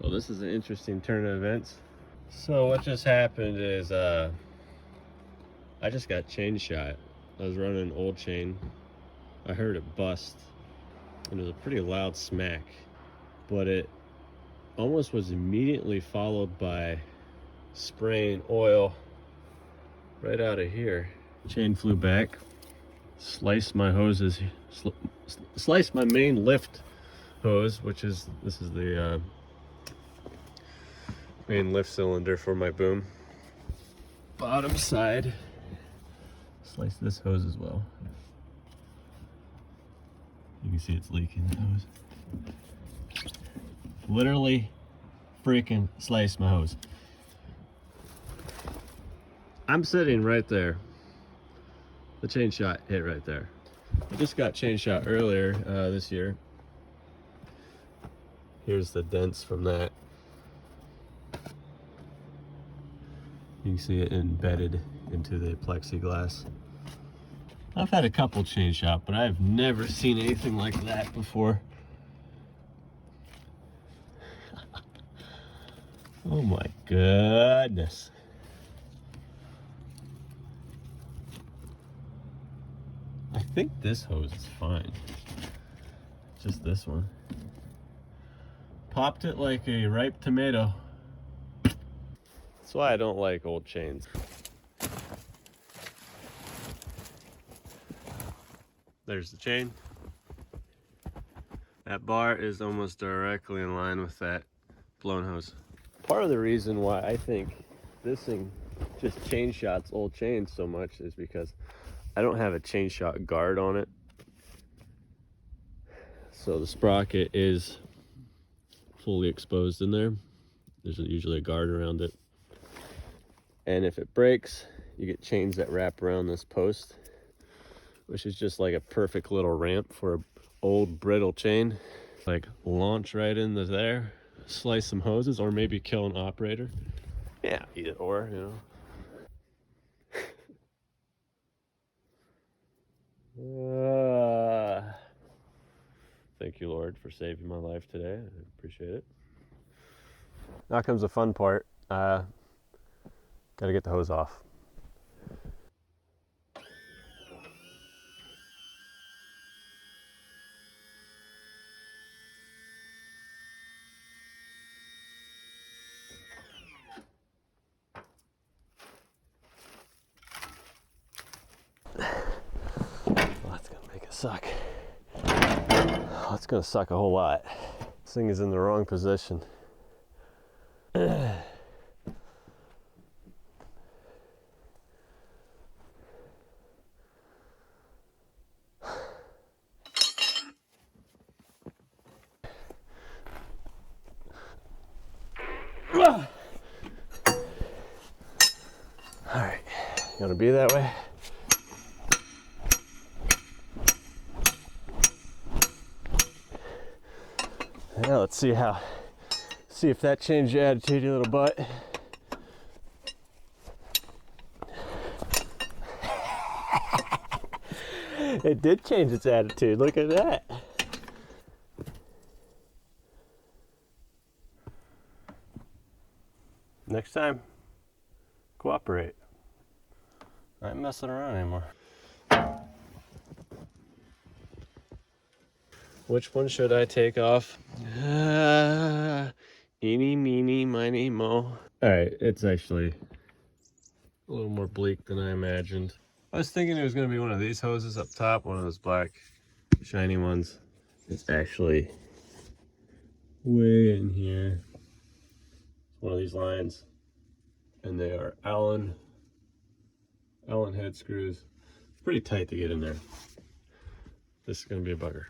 Well, this is an interesting turn of events. So what just happened is I just got chain shot. I was running an old chain. I heard it bust, and it was a pretty loud smack, but it almost was immediately followed by spraying oil right out of here. Chain flew back, sliced my hoses, sliced my main lift hose, this is the main lift cylinder for my boom. Bottom side, slice this hose as well. You can see it's leaking the hose. Literally freaking sliced my hose. I'm sitting right there. The chain shot hit right there. I just got chain shot earlier this year. Here's the dents from that. You can see it embedded into the plexiglass. I've had a couple chain shot, but I've never seen anything like that before. Oh my goodness. I think this hose is fine. Just this one. Popped it like a ripe tomato. That's why I don't like old chains. There's the chain. That bar is almost directly in line with that blown hose. Part of the reason why I think this thing just chain shots old chains so much is because I don't have a chain shot guard on it. So the sprocket is fully exposed in there. There's usually a guard around it. And if it breaks, you get chains that wrap around this post, which is just like a perfect little ramp for an old brittle chain. Like launch right into there, slice some hoses, or maybe kill an operator. Yeah, either or, you know. Thank you, Lord, for saving my life today. I appreciate it. Now comes the fun part. Gotta get the hose off. Well, that's gonna make it suck. Oh, it's gonna suck a whole lot. This thing is in the wrong position. All right, you wanna be that way? Now let's see if that changed your attitude, you little butt. It did change its attitude, look at that. Next time, cooperate. I ain't messing around anymore. Which one should I take off? Eeny, meeny, miny, mo. All right, it's actually a little more bleak than I imagined. I was thinking it was gonna be one of these hoses up top, one of those black, shiny ones. It's actually way in here. It's one of these lines, and they are Allen head screws. It's pretty tight to get in there. This is gonna be a bugger.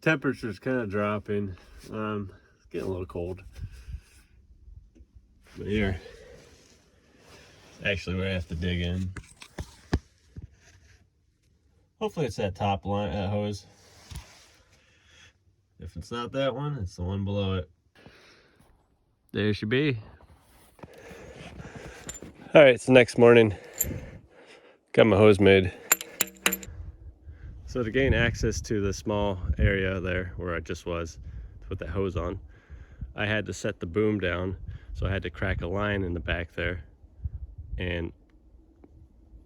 Temperature's kind of dropping. It's getting a little cold. But here, actually where I have to dig in. Hopefully it's that top line, hose. If it's not that one, it's the one below it. There she be. All right, it's the next morning. Got my hose made. So to gain access to the small area there where I just was, to put that hose on, I had to set the boom down. So I had to crack a line in the back there, and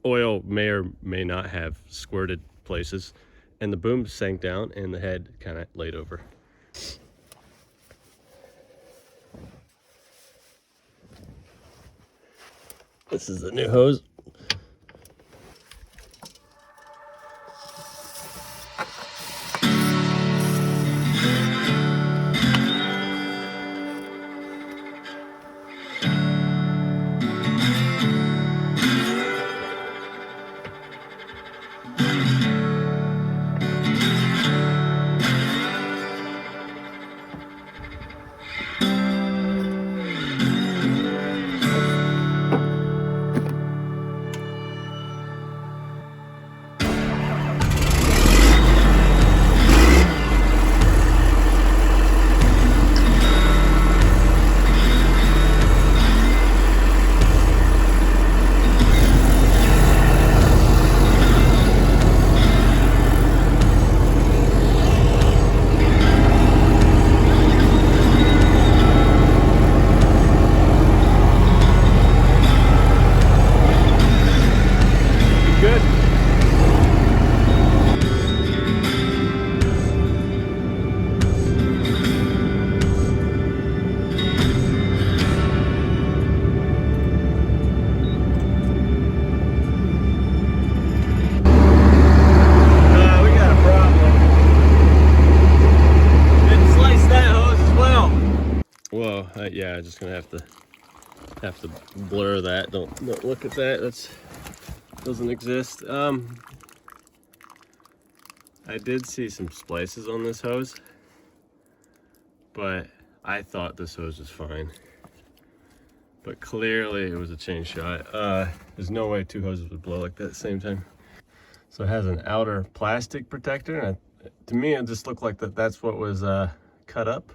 oil may or may not have squirted places, and the boom sank down and the head kind of laid over. This is the new hose. Yeah, I'm just gonna have to blur that. Don't look at that. That's doesn't exist. I did see some splices on this hose, but I thought this hose was fine. But clearly it was a chain shot. There's no way two hoses would blow like that at the same time. So it has an outer plastic protector, and to me it just looked like that's what was cut up,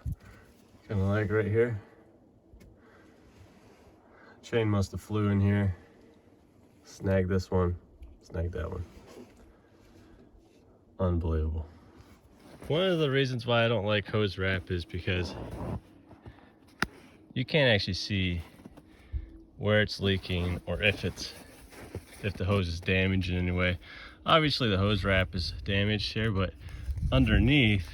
kind of like right here. Chain must have flew in here, snagged this one, snagged that one. Unbelievable. One of the reasons why I don't like hose wrap is because you can't actually see where it's leaking or if the hose is damaged in any way. Obviously the hose wrap is damaged here, but underneath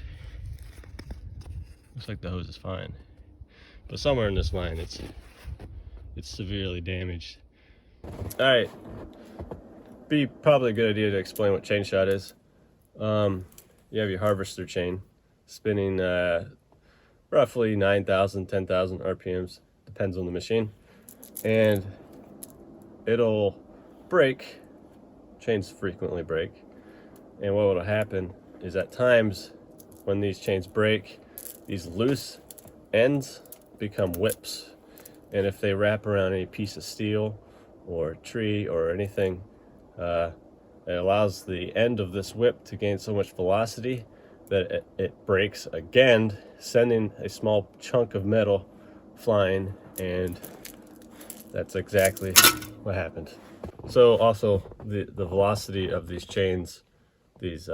looks like the hose is fine. But somewhere in this line it's severely damaged. All right, be probably a good idea to explain what chain shot is. You have your harvester chain spinning roughly 9,000, 10,000 RPMs, depends on the machine, and it'll break. Chains frequently break, and what will happen is at times when these chains break, these loose ends become whips. And if they wrap around any piece of steel or tree or anything, it allows the end of this whip to gain so much velocity that it breaks again, sending a small chunk of metal flying, and that's exactly what happened. So also the velocity of these chains, these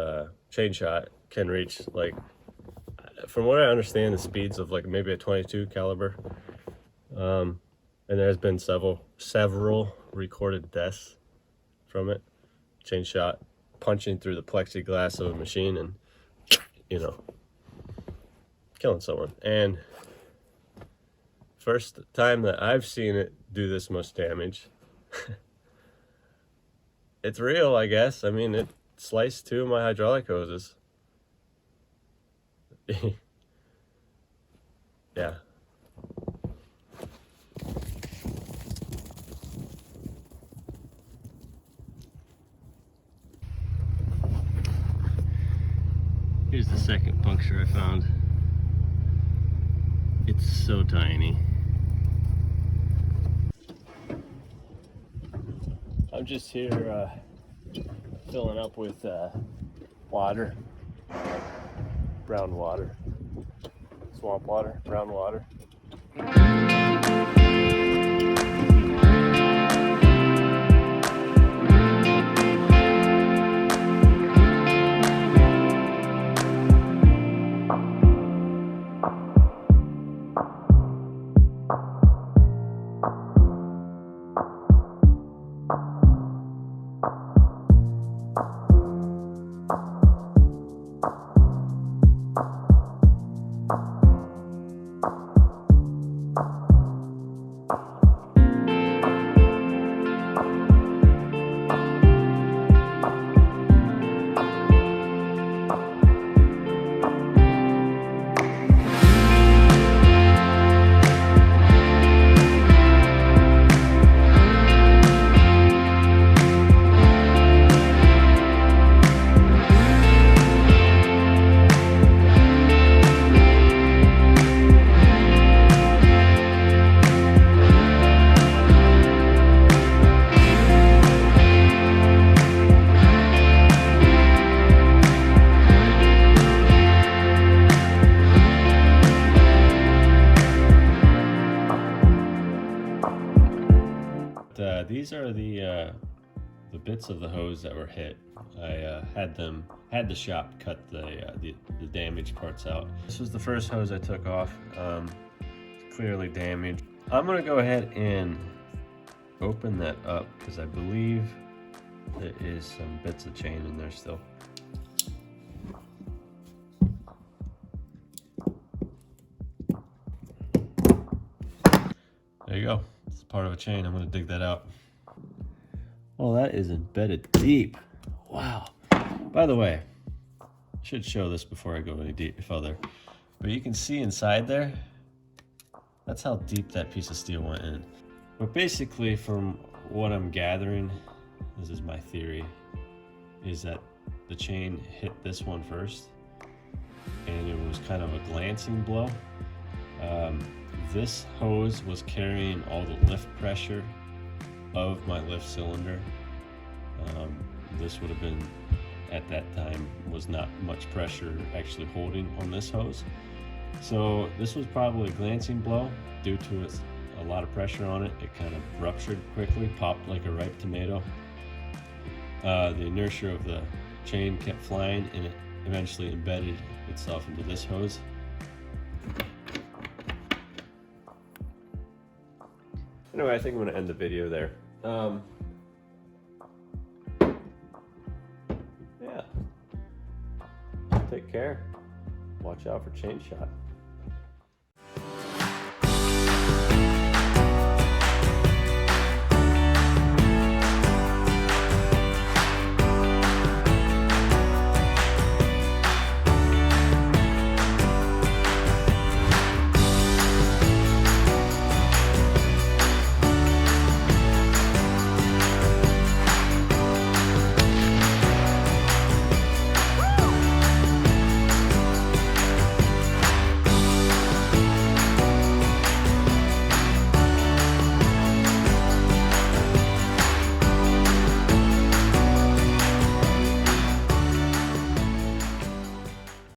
chain shot, can reach, like, from what I understand, the speeds of like maybe a 22 caliber. And there has been several recorded deaths from it. Chain shot punching through the plexiglass of a machine and, you know, killing someone. And first time that I've seen it do this much damage. It's real, I guess. I mean, it sliced two of my hydraulic hoses. Yeah. Here's the second puncture I found. It's so tiny. I'm just here filling up with water, brown water. Swamp water, brown water. These are the bits of the hose that were hit. I had the shop cut the damaged parts out. This was the first hose I took off. It's clearly damaged. I'm gonna go ahead and open that up because I believe there is some bits of chain in there still. There you go. It's part of a chain. I'm gonna dig that out. Oh, that is embedded deep. Wow. By the way, I should show this before I go any further. But you can see inside there, that's how deep that piece of steel went in. But basically, from what I'm gathering, this is my theory, is that the chain hit this one first, and it was kind of a glancing blow. This hose was carrying all the lift pressure of my lift cylinder. This would have been, at that time, was not much pressure actually holding on this hose. So this was probably a glancing blow due to a lot of pressure on it. It kind of ruptured quickly, popped like a ripe tomato. The inertia of the chain kept flying and it eventually embedded itself into this hose. Anyway, I think I'm going to end the video there. Yeah. Take care. Watch out for Chainshot.